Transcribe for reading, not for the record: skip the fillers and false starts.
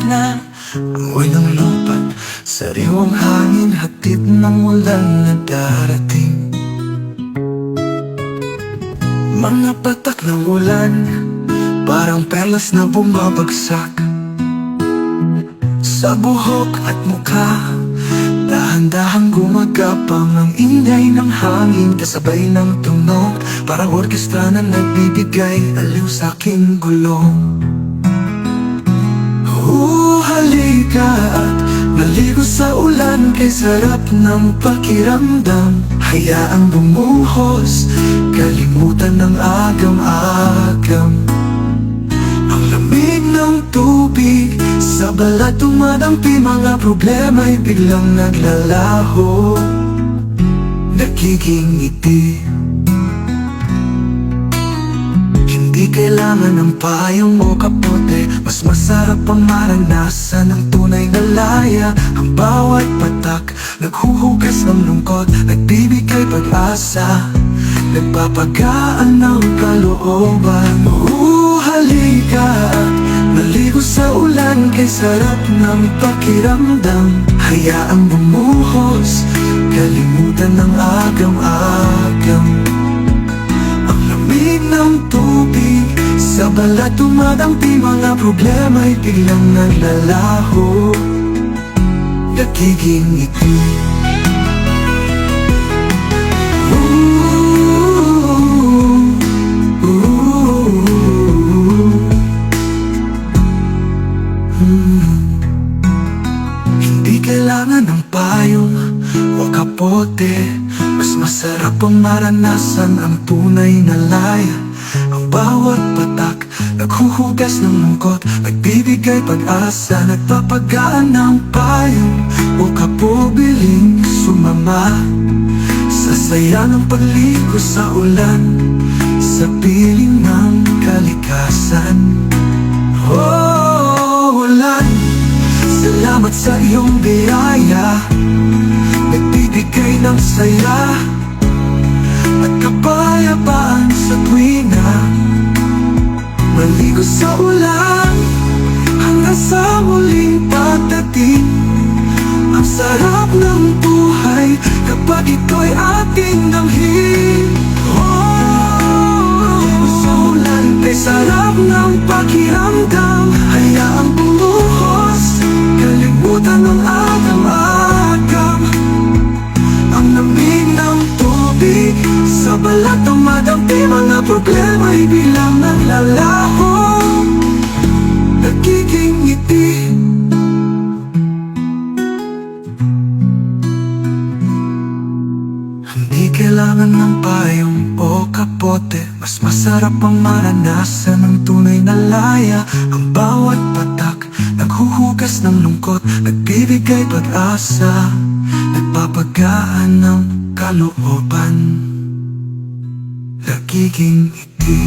na amoy ng lupa, sariwang hangin, hatid ng ulan na darating. Mga patak ng ulan, parang perlas na bumabagsak sa buhok at mukha. Dahan-dahang gumagapang ang ingay ng hangin, kasabay ng tunog, parang orkestra na nagbibigay aliw sa aking gulong. Halika at maligo sa ulan, kay sarap ng pakiramdam. Hayaang bumuhos, kalimutan ng agam-agam. Ang lamig ng tubig, sa balat tumadampi, mga problema'y biglang naglalaho, nagiging ngiti. Hindi kailangan ng payong o kapote, mas masarap ang maranasan ng tunay na laya. Ang bawat patak, naghuhugas ng lungkot, nagbibigay pag-asa, nagpapagaan ng kalooban. Halika at maligo sa ulan, kay sarap ng pakiramdam. Hayaang bumuhos, kalimutan ng agam-agam. Ang lamig ng tubig, sa balat tumadampi, mga problema'y biglang naglalaho, nagiging ngiti. Hindi kailangan ng payong o kapote, mas masarap ang maranasan ang tunay na laya. Ang bawat patak, naghuhugas ng lungkot, nagbibigay pag-asa, nagpapagaan ng payong o kapubiling sumama sa saya ng pagligo sa ulan, sa piling ng kalikasan. Ulan, salamat sa iyong biyaya, nagbibigay ng saya at kapayapaan sa tuwina. Maligo sa ulan, hanggang sa muling pagdating. Ang sarap ng buhay kapag ito'y ating damhin. Sa ulan, kay sarap ng pakiramdam. Hayaang bumuhos, kalimutan ng agam-agam. Ang lamig ng tubig, sa balat tumadampi, mga problema'y bilang naglalaho, nagiging ngiti. Hindi kailangan ng payong o kapote, mas masarap ang maranasan ng tunay na laya. Ang bawat patak, naghuhugas ng lungkot, nagbibigay pag-asa, nagpapagaan ng kalooban, nagiging ngiti.